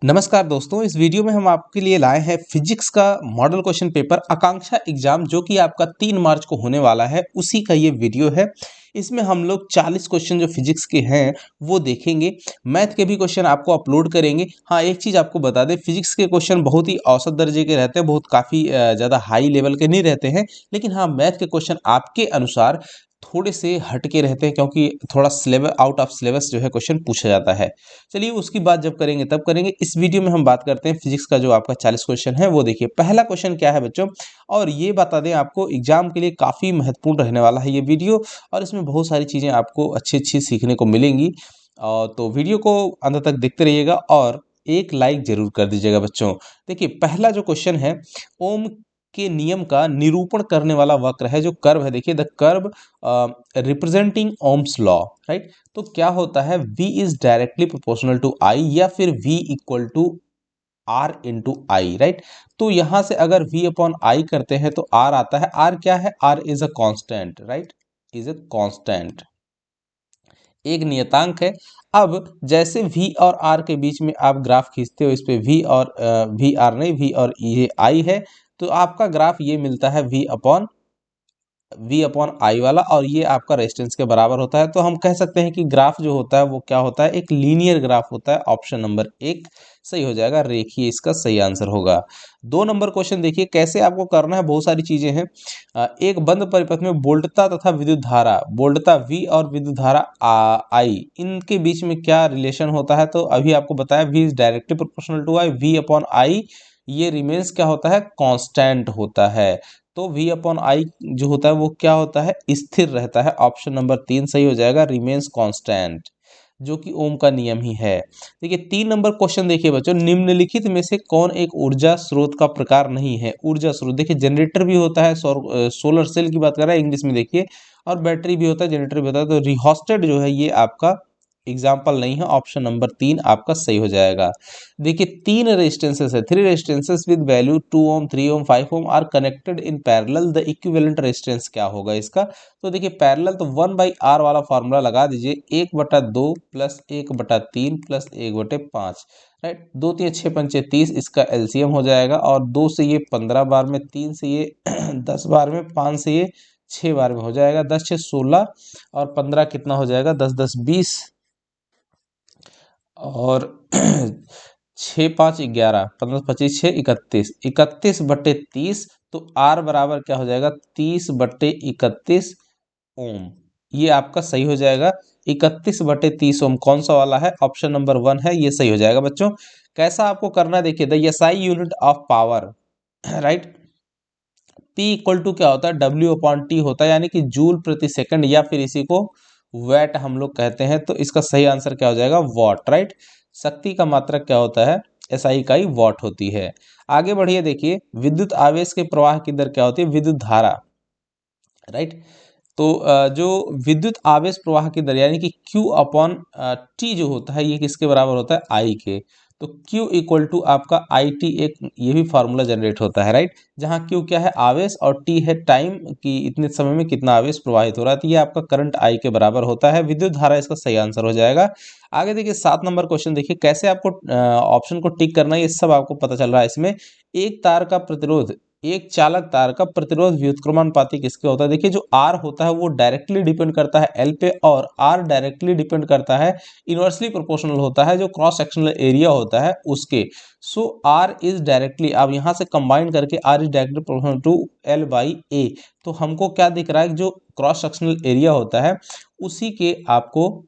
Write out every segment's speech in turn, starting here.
नमस्कार दोस्तों, इस वीडियो में हम आपके लिए लाए हैं फिजिक्स का मॉडल क्वेश्चन पेपर आकांक्षा एग्जाम जो कि आपका 3 मार्च को होने वाला है, उसी का ये वीडियो है। इसमें हम लोग 40 क्वेश्चन जो फिजिक्स के हैं वो देखेंगे। मैथ के भी क्वेश्चन आपको अपलोड करेंगे। हाँ, एक चीज़ आपको बता दें, फिजिक्स के क्वेश्चन बहुत ही औसत दर्जे के रहते हैं, बहुत काफ़ी ज़्यादा हाई लेवल के नहीं रहते हैं। लेकिन हाँ, मैथ के क्वेश्चन आपके अनुसार थोड़े से हट के रहते हैं, क्योंकि थोड़ा सिलेबस आउट ऑफ सिलेबस जो है क्वेश्चन पूछा जाता है। चलिए उसकी बात जब करेंगे तब करेंगे। इस वीडियो में हम बात करते हैं फिजिक्स का जो आपका 40 क्वेश्चन है वो देखिए। पहला क्वेश्चन क्या है बच्चों, और ये बता दें आपको एग्जाम के लिए काफ़ी महत्वपूर्ण रहने वाला है ये वीडियो, और इसमें बहुत सारी चीज़ें आपको अच्छी अच्छी सीखने को मिलेंगी। तो वीडियो को अंत तक देखते रहिएगा और एक लाइक जरूर कर दीजिएगा बच्चों। देखिए पहला जो क्वेश्चन है, ओम के नियम का निरूपण करने वाला वक्र है, जो कर्व है, देखिए the curve representing Ohm's law, right. तो क्या होता है, V is directly proportional to I या फिर V equal to R into I, right. तो यहां से अगर V अपॉन I करते हैं तो R आता है। R क्या है? R is a constant, right, is a constant, एक नियतांक है। अब जैसे V और R के बीच में आप ग्राफ खींचते हो, इस पे V और V R नहीं, V और ये I है, तो आपका ग्राफ ये मिलता है V अपॉन आई वाला, और ये आपका रेजिस्टेंस के बराबर होता है। तो हम कह सकते हैं कि ग्राफ जो होता है वो क्या होता है, एक लीनियर ग्राफ होता है। ऑप्शन नंबर 1 सही हो जाएगा, रेखीय इसका सही आंसर होगा। 2 नंबर क्वेश्चन देखिए, कैसे आपको करना है, बहुत सारी चीजें हैं। एक बंद परिपथ में वोल्टता तथा विद्युत धारा, वोल्टता V और विद्युत धारा I, इनके बीच में क्या रिलेशन होता है। तो अभी आपको बताया V is directly proportional to I, V upon I ये रिमेन्स क्या होता है, कांस्टेंट होता है। तो V अपॉन आई जो होता है वो क्या होता है, स्थिर रहता है। ऑप्शन नंबर 3 सही हो जाएगा, रिमेन्स कांस्टेंट, जो कि ओम का नियम ही है। देखिए 3 नंबर क्वेश्चन देखिए बच्चों, निम्नलिखित में से कौन एक ऊर्जा स्रोत का प्रकार नहीं है। ऊर्जा स्रोत देखिए, जनरेटर भी होता है, सोलर सेल की बात कर रहा है इंग्लिश में देखिए, और बैटरी भी होता है, जनरेटर भी होता है। तो रिहोस्टेट जो है ये आपका एग्जाम्पल नहीं है। ऑप्शन नंबर 3 आपका सही हो जाएगा। देखिए 3 रेजिस्टेंसेस है, 3 resistances with value 2 ohm, 3 ohm, 5 ohm are connected in parallel, the equivalent resistance क्या होगा इसका। तो देखिए पैरेलल तो 1/r वाला फार्मूला लगा दीजिए, 1/2 प्लस 1/3 प्लस 1/5, राइट। 2 3 6 पंचे 30, इसका एलसीएम हो जाएगा, और 2 से ये 15 बार में, 3 से ये 10 बार में, 5 से ये 6 बार में हो जाएगा। 10 6 16 और 15 कितना हो जाएगा, 10 10 20, और 6 5 11, 15 25 6 31, 31/30। तो R बराबर क्या हो जाएगा, 30/31 ओम। ये आपका सही हो जाएगा। 31/30 ओम कौन सा वाला है, ऑप्शन नंबर 1 है, ये सही हो जाएगा बच्चों। कैसा आपको करना है, देखिए the SI unit of power, right. P equal to क्या होता है, W अपॉन टी होता है, यानी कि जूल प्रति सेकंड, या फिर इसी को वैट हम लोग कहते हैं। तो इसका सही आंसर क्या हो जाएगा, वॉट, राइट। शक्ति का मात्रक क्या होता है, SI इकाई वॉट होती है। आगे बढ़िए, देखिए विद्युत आवेश के प्रवाह की दर क्या होती है, विद्युत धारा, राइट। तो जो विद्युत आवेश प्रवाह की दर यानी कि Q अपॉन टी जो होता है, ये किसके बराबर होता है, I के। तो Q इक्वल टू आपका IT, एक ये भी फार्मूला जनरेट होता है, राइट, जहाँ Q क्या है, आवेश, और T है टाइम, कि इतने समय में कितना आवेश प्रवाहित हो रहा है। तो ये आपका करंट I के बराबर होता है। विद्युत धारा इसका सही आंसर हो जाएगा। आगे देखिए 7 नंबर क्वेश्चन देखिए, कैसे आपको ऑप्शन को टिक करना है ये सब आपको पता चल रहा है इसमें। एक तार का प्रतिरोध, एक चालक तार का प्रतिरोध व्युत्क्रमानुपाती किसके होता है। देखिए जो R होता है वो डायरेक्टली डिपेंड करता है L पे, और R डायरेक्टली डिपेंड करता है, इनवर्सली प्रोपोर्शनल होता है जो क्रॉस सेक्शनल एरिया होता है उसके। सो R इज डायरेक्टली, अब यहाँ से कंबाइन करके R is directly proportional to L/A। तो हमको क्या दिख रहा है, जो क्रॉस सेक्शनल एरिया होता है उसी के आपको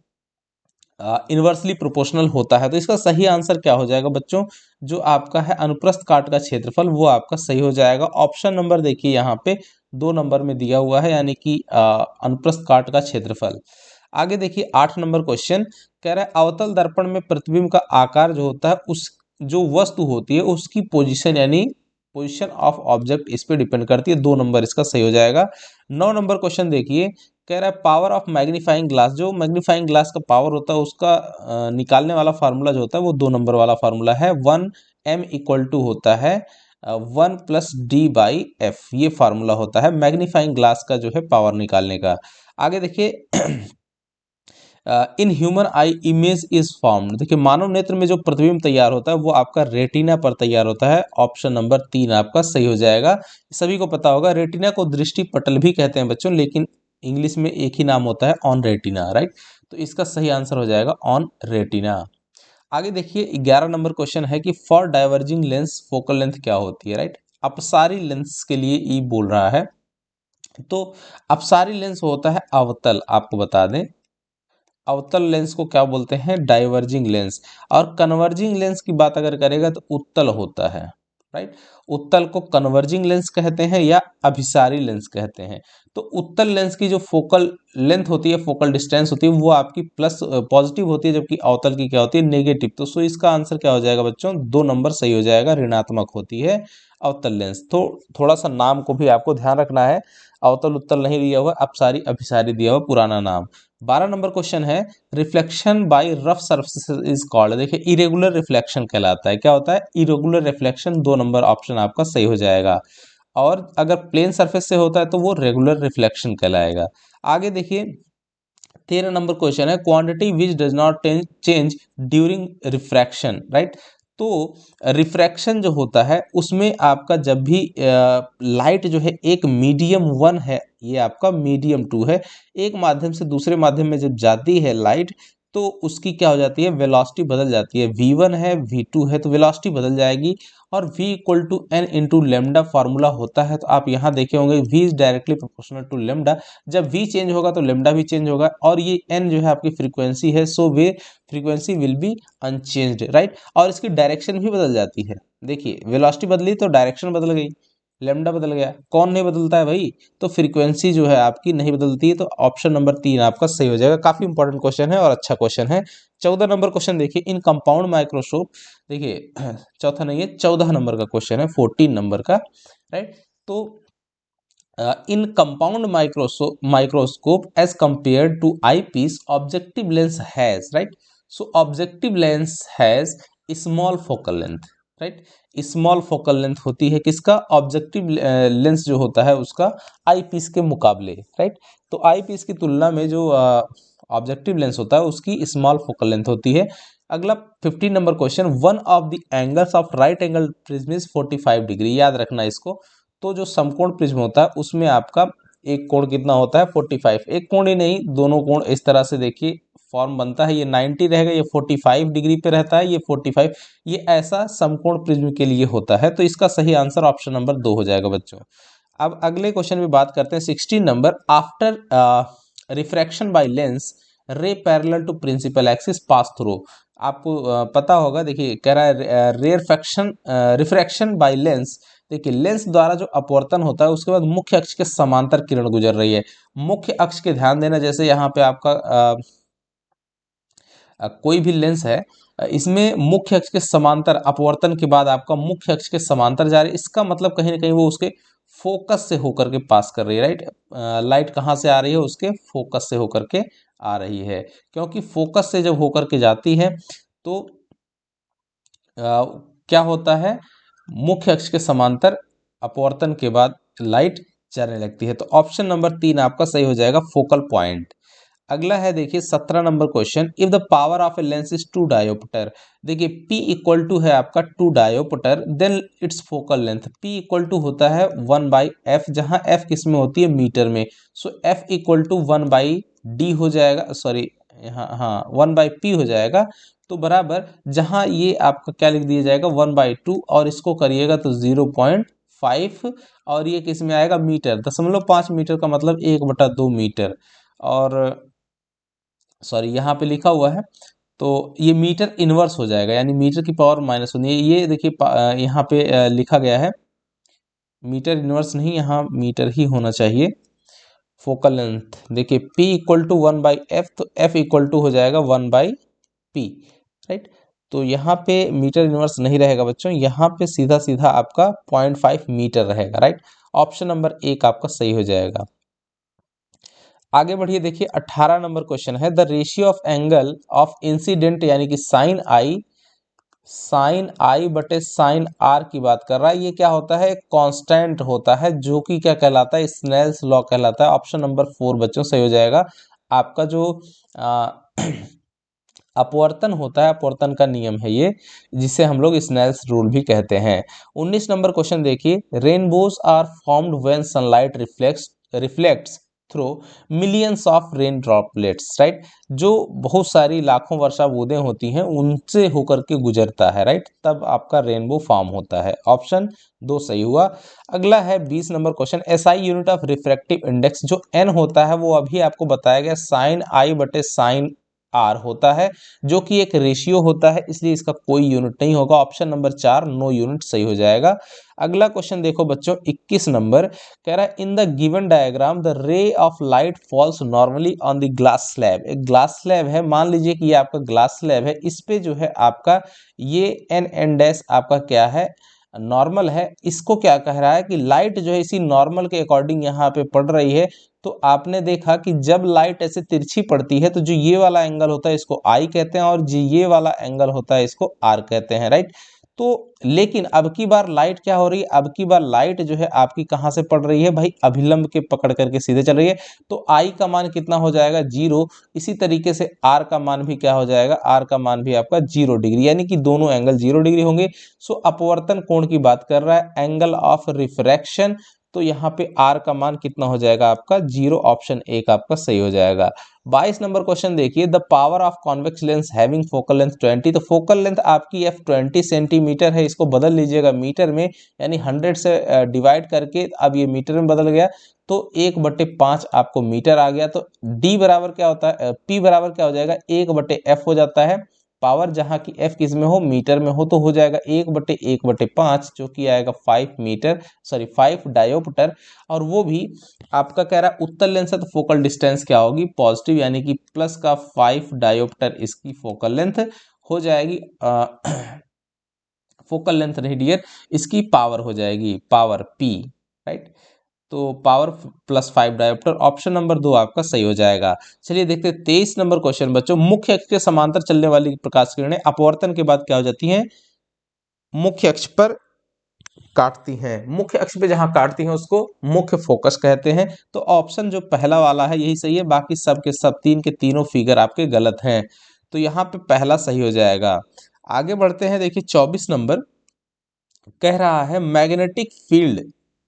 इनवर्सली प्रोपोर्शनल होता है। तो इसका सही आंसर क्या हो जाएगा बच्चों, जो आपका है अनुप्रस्थ काट का क्षेत्रफल, वो आपका सही हो जाएगा। ऑप्शन नंबर देखिए यहाँ पे 2 नंबर में दिया हुआ है, यानी कि अनुप्रस्थ काट का क्षेत्रफल। आगे देखिए 8 नंबर क्वेश्चन कह रहा है, अवतल दर्पण में प्रतिबिंब का आकार जो होता है, उस जो वस्तु होती है उसकी पोजीशन, यानी पोजीशन ऑफ ऑब्जेक्ट इस पे डिपेंड करती है। 2 नंबर इसका सही हो जाएगा। 9 नंबर क्वेश्चन देखिए, कह रहा है पावर ऑफ मैग्नीफाइंग ग्लास, जो मैग्नीफाइंग ग्लास का पावर होता है उसका निकालने वाला फार्मूला जो होता है वो 2 नंबर वाला फार्मूला है। 1m इक्वल टू होता है 1+d/f, ये फार्मूला होता है मैग्नीफाइंग ग्लास का जो है पावर निकालने का। आगे देखिए in human I image is formed. देखिए मानव नेत्र में जो प्रतिबिंब तैयार होता है वो आपका रेटिना पर तैयार होता है। ऑप्शन नंबर 3 आपका सही हो जाएगा। सभी को पता होगा रेटिना को दृष्टि पटल भी कहते हैं बच्चों, लेकिन इंग्लिश में एक ही नाम होता है ऑन रेटिना, राइट। तो इसका सही आंसर हो जाएगा ऑन रेटिना। आगे देखिए 11 नंबर क्वेश्चन है कि for diverging lens focal length क्या होती है, राइट। अपसारी लेंस के लिए ई बोल रहा है। तो अपसारी लेंस होता है अवतल, आपको बता दें अवतल लेंस को क्या बोलते हैं, डाइवर्जिंग लेंस। और कन्वर्जिंग लेंस की बात अगर करेगा तो उत्तल होता है, राइट। उत्तल को कन्वर्जिंग लेंस कहते हैं या अभिसारी लेंस कहते हैं। तो उत्तल लेंस की जो फोकल लेंथ होती है, फोकल डिस्टेंस होती है, वो आपकी प्लस पॉजिटिव होती है, जबकि अवतल की क्या होती है, नेगेटिव। तो सो इसका आंसर क्या हो जाएगा बच्चों, 2 नंबर सही हो जाएगा, ऋणात्मक होती है अवतल लेंस। तो थोड़ा सा नाम को भी आपको ध्यान रखना है, अवतल उत्तल नहीं दिया हुआ, अपसारी अभिसारी दिया हुआ पुराना नाम। 12 नंबर क्वेश्चन है reflection by rough surface is called. देखिए इरेगुलर रिफ्लेक्शन कहलाता है। क्या होता है, इरेगुलर रिफ्लेक्शन। 2 नंबर ऑप्शन आपका सही हो जाएगा। और अगर प्लेन सरफेस से होता है तो वो रेगुलर रिफ्लेक्शन कहलाएगा। आगे देखिए 13 नंबर क्वेश्चन है quantity which does not change during refraction, right. तो रिफ्रैक्शन जो होता है उसमें आपका जब भी लाइट जो है एक मीडियम 1 है, ये आपका मीडियम 2 है, एक माध्यम से दूसरे माध्यम में जब जाती है लाइट तो उसकी क्या हो जाती है, वेलोसिटी बदल जाती है। v1 है v2 है तो वेलोसिटी बदल जाएगी। और v equal to n into lambda formula होता है। तो आप यहाँ देखे होंगे v is directly proportional to lambda. जब v चेंज होगा तो लेमडा भी चेंज होगा। और ये n जो है आपकी फ्रीक्वेंसी है, so the frequency will be unchanged, right. और इसकी डायरेक्शन भी बदल जाती है। देखिए वेलोसिटी बदली तो डायरेक्शन बदल गई, लेमडा बदल गया। कौन नहीं बदलता है भाई, तो फ्रीक्वेंसी जो है आपकी नहीं बदलती है। तो ऑप्शन नंबर 3 आपका सही हो जाएगा। काफी इंपॉर्टेंट क्वेश्चन है और अच्छा क्वेश्चन है। 14 नंबर क्वेश्चन देखिए इन कंपाउंड माइक्रोस्कोप। देखिए चौथा नहीं है, 14 नंबर का क्वेश्चन है, 14 नंबर का, राइट। तो in compound microscope as compare to eyepiece objective lens has, right. So objective lens has small focal length, right. Small focal length होती है किसका, ऑब्जेक्टिव लेंस जो होता है उसका आई पीस के मुकाबले, राइट। तो आई पीस की तुलना में जो ऑब्जेक्टिव लेंस होता है उसकी स्मॉल फोकल लेंथ होती है। अगला 15 number question one of the angles of right angle prism is 45 degree. याद रखना इसको। तो जो समकोण प्रिज्म होता है उसमें आपका एक कोण कितना होता है, 45। एक कोण ही नहीं, दोनों कोण इस तरह से देखिए फॉर्म बनता है। ये 90 रहेगा, ये 45 डिग्री पे रहता है, ये 45। ये ऐसा समकोण प्रिज्म के लिए होता है। तो इसका सही आंसर ऑप्शन नंबर 2 हो जाएगा बच्चों। अब अगले क्वेश्चन में बात करते हैं 16 number. After refraction by lens ray parallel to principal axis pass through. आपको पता होगा, देखिए कह रहा है रिफ्रैक्शन बाय लेंस। देखिए लेंस द्वारा जो अपवर्तन होता है उसके बाद मुख्य अक्ष के समांतर किरण गुजर रही है। मुख्य अक्ष के ध्यान देना, जैसे यहाँ पे आपका कोई भी लेंस है, इसमें मुख्य अक्ष के समांतर अपवर्तन के बाद आपका मुख्य अक्ष के समांतर जा रही है। इसका मतलब कहीं ना कहीं वो उसके फोकस से होकर के पास कर रही है, राइट। लाइट कहाँ से आ रही है, उसके फोकस से होकर के आ रही है। क्योंकि फोकस से जब होकर के जाती है तो क्या होता है, मुख्य अक्ष के समांतर अपवर्तन के बाद लाइट जाने लगती है। तो ऑप्शन नंबर 3 आपका सही हो जाएगा, फोकल पॉइंट। अगला है देखिए 17 number question. If the power of a lens is 2 dioptre. देखिए P इक्वल टू है आपका 2 dioptre, then its focal length P equal to होता है 1/f, जहां f किस में होती है, मीटर में। सो f इक्वल टू 1/d हो जाएगा, सॉरी यहाँ हाँ 1/p हो जाएगा। तो बराबर जहां ये आपका क्या लिख दिया जाएगा 1/2, और इसको करिएगा तो 0.5, और ये किस में आएगा, मीटर। 0.5 मीटर का मतलब 1/2 मीटर। और सॉरी यहाँ पे लिखा हुआ है तो ये मीटर इनवर्स हो जाएगा, यानी मीटर की पावर माइनस होनी है। ये देखिए यहाँ पे लिखा गया है मीटर इनवर्स नहीं, यहाँ मीटर ही होना चाहिए। फोकल लेंथ देखिए P इक्वल टू 1/f, तो f इक्वल टू हो जाएगा 1/p, राइट। तो यहाँ पे मीटर इनवर्स नहीं रहेगा बच्चों, यहाँ पे सीधा सीधा आपका 0.5 मीटर रहेगा, राइट। ऑप्शन नंबर 1 आपका सही हो जाएगा। आगे बढ़िए देखिए 18 नंबर क्वेश्चन है the ratio of angle of incident, यानी कि साइन आई बटे साइन आर की बात कर रहा है। ये क्या होता है, कांस्टेंट होता है, जो कि क्या कहलाता है, स्नेल्स लॉ कहलाता है। ऑप्शन नंबर 4 बच्चों सही हो जाएगा। आपका जो अपवर्तन होता है, अपवर्तन का नियम है ये, जिसे हम लोग स्नेल्स रूल भी कहते हैं। 19 नंबर क्वेश्चन देखिए, rainbows are formed when sunlight reflects through millions of rain droplets, right. जो बहुत सारी लाखों वर्षा बूंदें होती हैं उनसे होकर के गुजरता है, राइट, तब आपका रेनबो फॉर्म होता है। ऑप्शन 2 सही हुआ। अगला है 20 number question, SI unit of refractive index जो एन होता है वो अभी आपको बताया गया साइन आई बटे साइन आर होता है, जो कि एक रेशियो होता है, इसलिए इसका कोई यूनिट नहीं होगा। ऑप्शन नंबर 4 नो यूनिट सही हो जाएगा। अगला क्वेश्चन देखो बच्चों 21 नंबर, कह रहा है in the given diagram the ray of light falls normally on the glass slab. एक ग्लास स्लैब है, मान लीजिए कि ये आपका ग्लास स्लैब है, इस पे जो है आपका ये एन डैश आपका क्या है, नॉर्मल है। इसको क्या कह रहा है कि लाइट जो है इसी नॉर्मल के अकॉर्डिंग यहाँ पे पड़ रही है। तो आपने देखा कि जब लाइट ऐसे तिरछी पड़ती है तो जो ये वाला एंगल होता है इसको आई कहते हैं, और जो ये वाला एंगल होता है इसको आर कहते हैं, राइट। तो लेकिन अब की बार लाइट क्या हो रही है, अब की बार लाइट जो है आपकी कहाँ से पड़ रही है भाई, अभिलंब के पकड़ करके सीधे चल रही है, तो आई का मान कितना हो जाएगा 0। इसी तरीके से आर का मान भी क्या हो जाएगा, आर का मान भी आपका 0 डिग्री, यानी कि दोनों एंगल 0 डिग्री होंगे। सो अपवर्तन कोण की बात कर रहा है, एंगल ऑफ रिफ्रैक्शन, तो यहाँ पे आर का मान कितना हो जाएगा आपका 0। ऑप्शन 1 आपका सही हो जाएगा। 22 नंबर क्वेश्चन देखिए, the power of convex lens having focal length 20, तो फोकल लेंथ आपकी f 20 सेंटीमीटर है, इसको बदल लीजिएगा मीटर में, यानी 100 से डिवाइड करके अब ये मीटर में बदल गया, तो 1/5 आपको मीटर आ गया। तो d बराबर क्या होता है, p बराबर क्या हो जाएगा 1/f हो जाता है। पावर जहाँ की f किस में हो, मीटर में हो, तो हो जाएगा 1/1/5, जो कि आएगा 5 मीटर, सॉरी 5 डायोप्टर। और वो भी आपका कह रहा है उत्तल लेंस है, तो फोकल डिस्टेंस क्या होगी, पॉजिटिव, यानी कि प्लस का 5 डायोप्टर इसकी फोकल लेंथ हो जाएगी। फोकल लेंथ नहीं डियर, इसकी पावर हो जाएगी, पावर p, राइट। तो पावर +5 डायोप्टर, ऑप्शन नंबर 2 आपका सही हो जाएगा। चलिए देखते हैं 23 नंबर क्वेश्चन बच्चों, मुख्य अक्ष के समांतर चलने वाली प्रकाश किरणें अपवर्तन के बाद क्या हो जाती हैं, मुख्य अक्ष पर काटती हैं। मुख्य अक्ष पे जहां काटती हैं उसको मुख्य फोकस कहते हैं। तो ऑप्शन जो पहला वाला है यही सही है, बाकी सब के सब तीन के तीनों फिगर आपके गलत हैं, तो यहाँ पे पहला सही हो जाएगा। आगे बढ़ते हैं, देखिए 24 नंबर कह रहा है मैग्नेटिक फील्ड,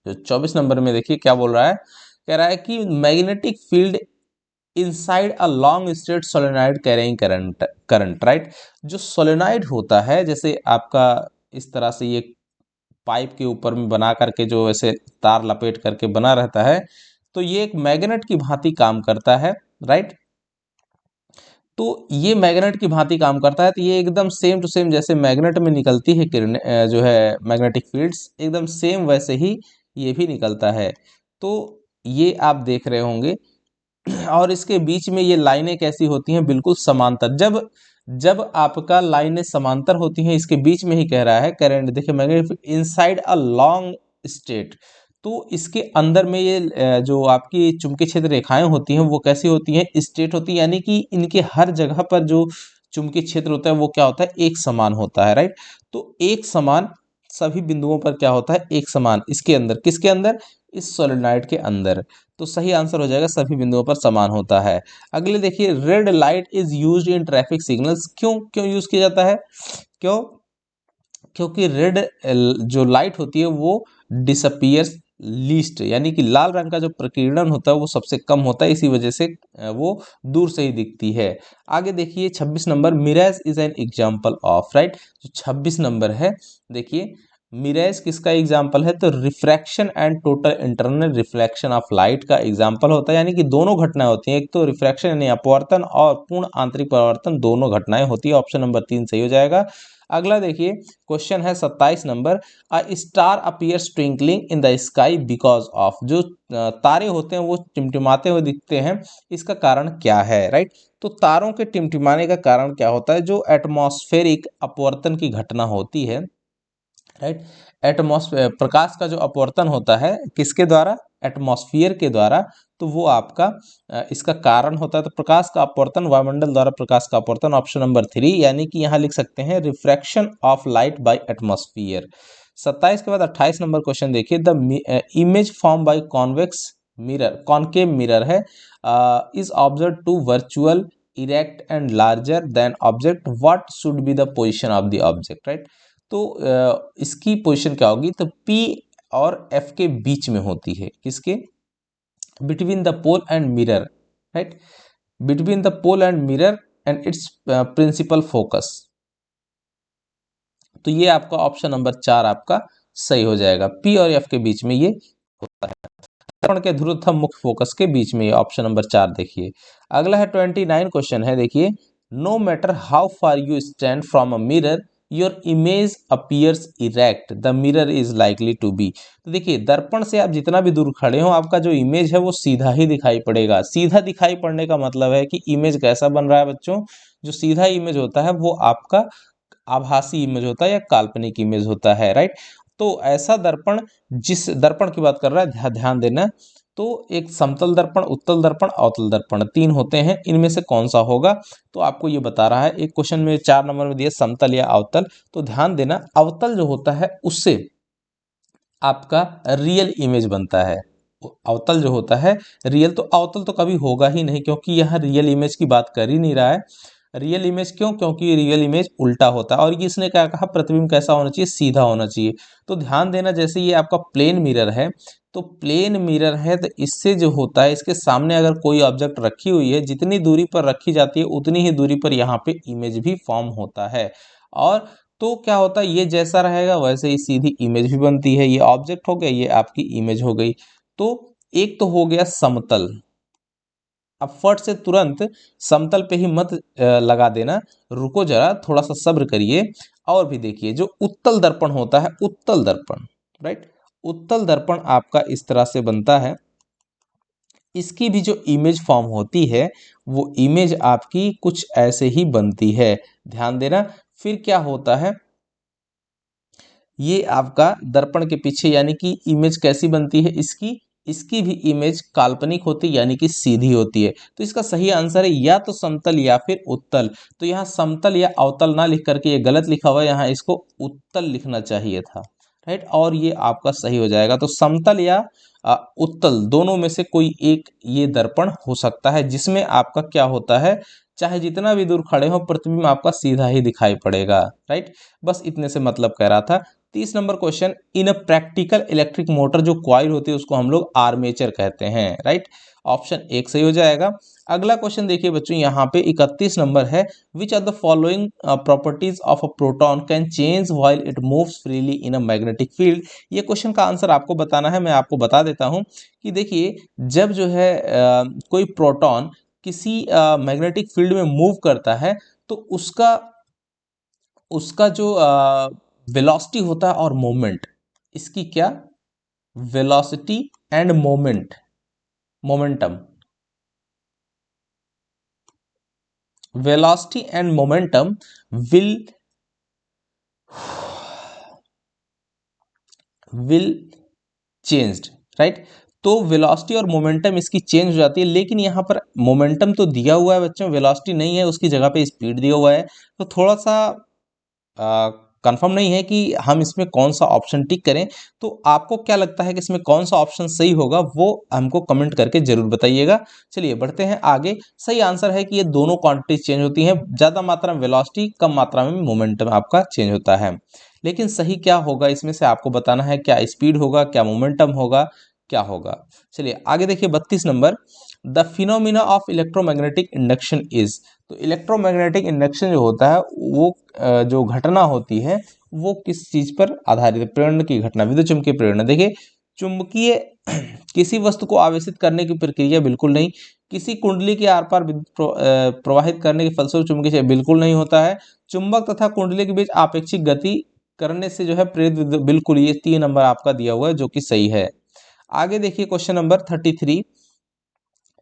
जो 24 नंबर में देखिए क्या बोल रहा है, कह रहा है कि magnetic field inside a long straight solenoid carrying current, right. जो सोलेनॉइड होता है, जैसे आपका इस तरह से ये पाइप के ऊपर में बना करके जो ऐसे तार लपेट करके बना रहता है, तो ये एक मैग्नेट की भांति काम करता है, राइट। तो ये मैग्नेट की भांति काम करता है, तो ये एकदम सेम टू सेम जैसे मैग्नेट में निकलती है किरणें, जो है मैग्नेटिक फील्ड्स, एकदम सेम वैसे ही ये भी निकलता है। तो ये आप देख रहे होंगे और इसके बीच में ये लाइनें कैसी होती हैं, बिल्कुल समांतर। जब जब आपका लाइनें समांतर होती हैं, इसके बीच में ही कह रहा है करंट, देखिए magnetic inside a long state, तो इसके अंदर में ये जो आपकी चुंबकीय क्षेत्र रेखाएं होती हैं वो कैसी होती हैं, स्ट्रेट होती है, यानी कि इनके हर जगह पर जो चुंबकीय क्षेत्र होता है वो क्या होता है, एक समान होता है, राइट। तो एक समान सभी बिंदुओं पर क्या होता है, एक समान, इसके अंदर, किसके अंदर, इस सोलेनॉइड के अंदर। तो सही आंसर हो जाएगा सभी बिंदुओं पर समान होता है। अगले देखिए, red light is used in traffic signals, क्यों क्यों यूज किया जाता है, क्यों, क्योंकि रेड जो लाइट होती है वो डिसअपियर्स लीस्ट, यानी कि लाल रंग का जो प्रकीर्णन होता है वो सबसे कम होता है, इसी वजह से वो दूर से ही दिखती है। आगे देखिए 26 number, mirrors is an example of, right. जो 26 नंबर है, देखिए मिरर्स किसका एग्जाम्पल है, तो refraction and total internal reflection of light का एग्जाम्पल होता है, यानी कि दोनों घटनाएं होती हैं, एक तो रिफ्रैक्शन यानी अपवर्तन और पूर्ण आंतरिक परावर्तन, दोनों घटनाएं होती है। ऑप्शन नंबर 3 सही हो जाएगा। अगला देखिए क्वेश्चन है 27 number, a star appears twinkling in the sky because of, जो तारे होते हैं वो टिमटिमाते हुए दिखते हैं, इसका कारण क्या है, राइट। तो तारों के टिमटिमाने का कारण क्या होता है, जो एटमॉस्फेरिक अपवर्तन की घटना होती है, राइट। एटमॉस्फेयर, प्रकाश का जो अपवर्तन होता है किसके द्वारा, एटमॉस्फेयर के द्वारा, तो वो आपका इसका कारण होता है। तो प्रकाश का अपवर्तन, वायुमंडल द्वारा प्रकाश का अपवर्तन, ऑप्शन नंबर 3, यानी कि यहाँ लिख सकते हैं refraction of light by atmosphere. 27 के बाद 28 नंबर क्वेश्चन देखिए, the image form by convex mirror, concave mirror है, is observe to virtual erect and larger than object, what should be the position of the object, right. तो इसकी position क्या होगी, तो P और F के बीच में होती है, किसके, between the pole and mirror, right, between the pole and mirror and its principal focus. तो ये आपका ऑप्शन नंबर 4 आपका सही हो जाएगा, P और F के बीच में ये होता है, दर्पण के ध्रुवोत्थम मुख्य फोकस के बीच में, ये ऑप्शन नंबर 4 देखिए। अगला है 29 क्वेश्चन है, देखिए, no matter how far you stand from a mirror your image appears erect, the mirror is likely to be. तो देखिए, दर्पण से आप जितना भी दूर खड़े हो, आपका जो इमेज है वो सीधा ही दिखाई पड़ेगा। सीधा दिखाई पड़ने का मतलब है कि इमेज कैसा बन रहा है बच्चों, जो सीधा इमेज होता है वो आपका आभासी इमेज होता है या काल्पनिक इमेज होता है, राइट। तो ऐसा दर्पण, जिस दर्पण की बात कर रहा है ध्यान देना, तो एक समतल दर्पण, उत्तल दर्पण, अवतल दर्पण, 3 होते हैं, इनमें से कौन सा होगा, तो आपको ये बता रहा है। एक क्वेश्चन में 4 नंबर में दिया समतल या अवतल, तो ध्यान देना, अवतल जो होता है उससे आपका रियल इमेज बनता है। अवतल जो होता है रियल, तो अवतल तो कभी होगा ही नहीं, क्योंकि यहाँ रियल इमेज की बात कर ही नहीं रहा है। रियल इमेज क्यों, क्योंकि रियल इमेज उल्टा होता है। और ये इसने क्या कहा, प्रतिबिंब कैसा होना चाहिए, सीधा होना चाहिए। तो ध्यान देना, जैसे ये आपका प्लेन मिरर है, तो प्लेन मिरर है, तो इससे जो होता है, इसके सामने अगर कोई ऑब्जेक्ट रखी हुई है, जितनी दूरी पर रखी जाती है उतनी ही दूरी पर यहाँ पे इमेज भी फॉर्म होता है। और तो क्या होता है, ये जैसा रहेगा वैसे ही सीधी इमेज भी बनती है। ये ऑब्जेक्ट हो गया, ये आपकी इमेज हो गई। तो एक तो हो गया समतल। अब फट से तुरंत समतल पे ही मत लगा देना, रुको जरा, थोड़ा सा सब्र करिए। और भी देखिए, जो उत्तल दर्पण होता है, उत्तल दर्पण, राइट, उत्तल दर्पण आपका इस तरह से बनता है। इसकी भी जो इमेज फॉर्म होती है, वो इमेज आपकी कुछ ऐसे ही बनती है, ध्यान देना। फिर क्या होता है, ये आपका दर्पण के पीछे यानी कि इमेज कैसी बनती है, इसकी इसकी भी इमेज काल्पनिक होती है, यानी कि सीधी होती है। तो इसका सही आंसर है या तो समतल या फिर उत्तल। तो यहाँ समतल या अवतल ना लिख करके ये गलत लिखा हुआ है, यहाँ इसको उत्तल लिखना चाहिए था, राइट। और ये आपका सही हो जाएगा। तो समतल या उत्तल दोनों में से कोई एक ये दर्पण हो सकता है, जिसमें आपका क्या होता है, चाहे जितना भी दूर खड़े हो, प्रतिबिंब आपका सीधा ही दिखाई पड़ेगा, राइट। बस इतने से मतलब कह रहा था। 30 number question, in a practical electric motor जो कॉइल होती है उसको हम लोग आर्मेचर कहते हैं, राइट। ऑप्शन 1 सही हो जाएगा। अगला क्वेश्चन देखिए बच्चों, यहाँ पे 31 नंबर है, which are the following properties of a proton can change while it moves freely in a magnetic field. ये क्वेश्चन का आंसर आपको बताना है। मैं आपको बता देता हूँ कि देखिए, जब जो है कोई प्रोटॉन किसी मैग्नेटिक फील्ड में मूव करता है, तो उसका उसका जो वेलोसिटी होता है और मोमेंट, इसकी क्या, velocity end moment, momentum, velocity and momentum will will changed, right. तो वेलोसिटी और मोमेंटम इसकी चेंज हो जाती है, लेकिन यहाँ पर मोमेंटम तो दिया हुआ है बच्चों, वेलोसिटी नहीं है, उसकी जगह पे स्पीड दिया हुआ है। तो थोड़ा सा कंफर्म नहीं है कि हम इसमें कौन सा ऑप्शन टिक करें। तो आपको क्या लगता है कि इसमें कौन सा ऑप्शन सही होगा, वो हमको कमेंट करके जरूर बताइएगा। चलिए बढ़ते हैं आगे। सही आंसर है कि ये दोनों क्वांटिटी चेंज होती हैं, ज़्यादा मात्रा में वेलोसिटी, कम मात्रा में मोमेंटम आपका चेंज होता है। लेकिन सही क्या होगा इसमें से आपको बताना है, क्या स्पीड होगा, क्या मोमेंटम होगा, क्या होगा। चलिए आगे देखिए 32 number, the phenomena of electromagnetic induction is. तो इलेक्ट्रोमैग्नेटिक इंडक्शन जो होता है, वो जो घटना होती है वो किस चीज पर आधारित है, प्रेरण की घटना, विद्युत चुम्बकीय प्रेरण। देखिए, चुंबकीय किसी वस्तु को आवेशित करने की प्रक्रिया बिल्कुल नहीं, किसी कुंडली के आर पार विद्युत प्रवाहित करने के फलस्वरूप चुंबकीय बिल्कुल नहीं होता है। चुंबक तथा कुंडली के बीच आपेक्षिक गति करने से जो है प्रेरित विद्युत, बिल्कुल। ये 3 नंबर आपका दिया हुआ है जो कि सही है। आगे देखिए question number 33,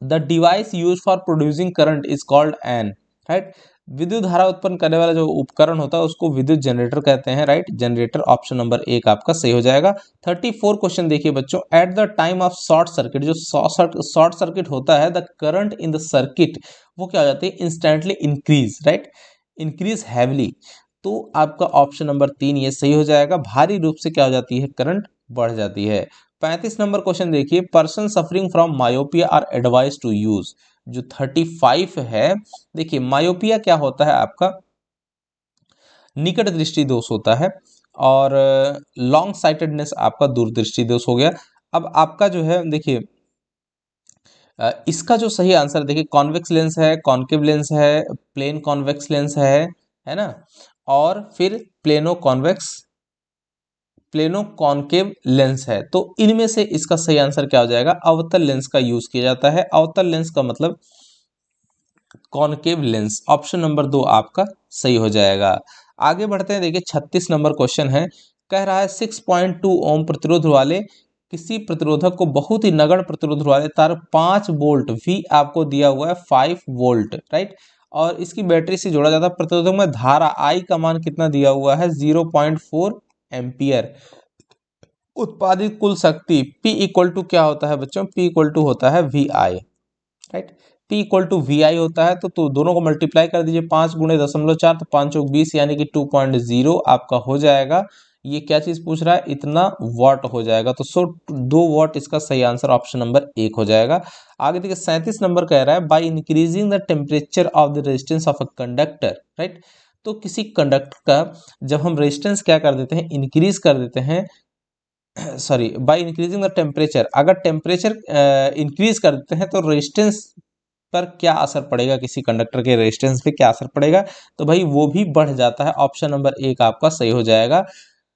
the device use for producing current is called an, right. विद्युत धारा उत्पन्न करने वाला जो उपकरण होता है उसको विद्युत जनरेटर कहते हैं, राइट। जनरेटर ऑप्शन नंबर 1 आपका सही हो जाएगा। 34 क्वेश्चन देखिए बच्चों, at the time of short circuit, जो शॉर्ट सर्किट होता है, the current in the circuit वो क्या हो जाती है, instantly increase, right, increase heavily. तो आपका ऑप्शन नंबर 3 ये सही हो जाएगा। भारी रूप से क्या हो जाती है, करंट बढ़ जाती है। 35 नंबर क्वेश्चन देखिए, person suffering from myopia are advise to use. जो 35 है, देखिए मायोपिया क्या होता है आपका, निकट दृष्टि दोष होता है, और लॉन्ग साइटेडनेस आपका दूरदृष्टि दोष हो गया। अब आपका जो है देखिए, इसका जो सही आंसर देखिए, कॉन्वेक्स लेंस है, कॉन्केव लेंस है, प्लेन कॉन्वेक्स लेंस है ना, और फिर प्लेनो कॉन्केव लेंस है। तो इनमें से इसका सही आंसर क्या हो जाएगा, अवतल लेंस का यूज किया जाता है। अवतल लेंस का मतलब कॉन्केव लेंस, ऑप्शन नंबर 2 आपका सही हो जाएगा। आगे बढ़ते हैं, देखिए 36 नंबर क्वेश्चन है, कह रहा है 6.2 ओम प्रतिरोध वाले किसी प्रतिरोधक को बहुत ही नगण्य प्रतिरोध वाले तार 5 वोल्ट भी आपको दिया हुआ है 5 वोल्ट, राइट, और इसकी बैटरी से जोड़ा जाता है। प्रतिरोधक में धारा आई का मान कितना दिया हुआ है, 0.4 एम्पियर। उत्पादित कुल शक्ति P इक्वल टू क्या होता है बच्चों, P इक्वल टू होता है VI, right, P equal to VI होता है। तो दोनों को मल्टीप्लाई कर दीजिए, 5 गुणे 0.4 तो 5 चौक 20 यानी कि 2.0 आपका हो जाएगा। ये क्या चीज पूछ रहा है, इतना वाट हो जाएगा। तो 2 वाट इसका सही आंसर ऑप्शन नंबर 1 हो जाएगा। आगे देखिए 37 नंबर कह रहा है, by increasing the temperature of the resistance of a conductor, right. तो किसी कंडक्टर का जब हम रेजिस्टेंस क्या कर देते हैं, इंक्रीज कर देते हैं, sorry, by increasing the temperature, अगर टेम्परेचर इंक्रीज कर देते हैं तो रेजिस्टेंस पर क्या असर पड़ेगा, किसी कंडक्टर के रेजिस्टेंस पे क्या असर पड़ेगा, तो भाई वो भी बढ़ जाता है। ऑप्शन नंबर 1 आपका सही हो जाएगा।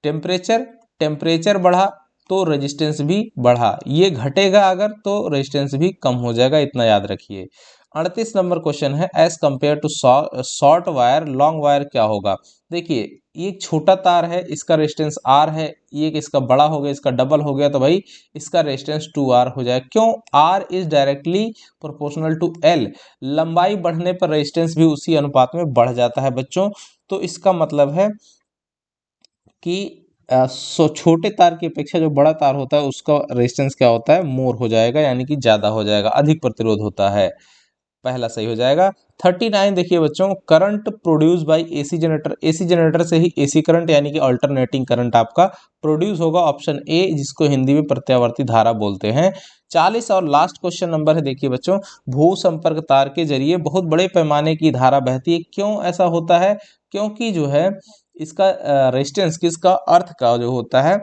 टेम्परेचर बढ़ा तो रेजिस्टेंस भी बढ़ा, ये घटेगा अगर तो रेजिस्टेंस भी कम हो जाएगा, इतना याद रखिए। 38 नंबर क्वेश्चन है, as compare to short wire long wire क्या होगा। देखिए ये एक छोटा तार है, इसका रेजिस्टेंस R है, ये इसका बड़ा हो गया, इसका डबल हो गया, तो भाई इसका रेजिस्टेंस 2R हो जाएगा। क्यों, R is directly proportional to L, लंबाई बढ़ने पर रेजिस्टेंस भी उसी अनुपात में बढ़ जाता है बच्चों। तो इसका मतलब है कि छोटे तार की अपेक्षा जो बड़ा तार होता है उसका रेजिस्टेंस क्या होता है, मोर हो जाएगा, यानी कि ज्यादा हो जाएगा, अधिक प्रतिरोध होता है। पहला सही हो जाएगा। 39 देखिए बच्चों, current produce by AC generator, AC generator से ही एसी करंट यानी कि अल्टरनेटिंग करंट आपका प्रोड्यूस होगा, ऑप्शन ए, जिसको हिंदी में प्रत्यावर्ती धारा बोलते हैं। 40 और लास्ट क्वेश्चन नंबर है, देखिए बच्चों, भू संपर्क तार के जरिए बहुत बड़े पैमाने की धारा बहती है, क्यों ऐसा होता है, क्योंकि जो है इसका रेजिस्टेंस किसका, अर्थ का जो होता है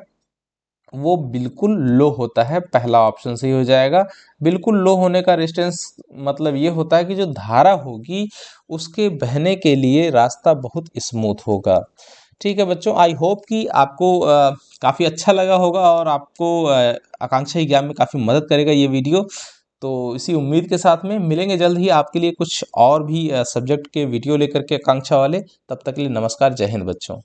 वो बिल्कुल लो होता है। पहला ऑप्शन सही हो जाएगा। बिल्कुल लो होने का रेजिस्टेंस मतलब ये होता है कि जो धारा होगी उसके बहने के लिए रास्ता बहुत स्मूथ होगा। ठीक है बच्चों, आई होप कि आपको काफ़ी अच्छा लगा होगा और आपको आकांक्षा एग्जाम में काफ़ी मदद करेगा ये वीडियो। तो इसी उम्मीद के साथ में मिलेंगे जल्द ही आपके लिए कुछ और भी सब्जेक्ट के वीडियो लेकर के आकांक्षा वाले। तब तक के लिए नमस्कार, जय हिंद बच्चों।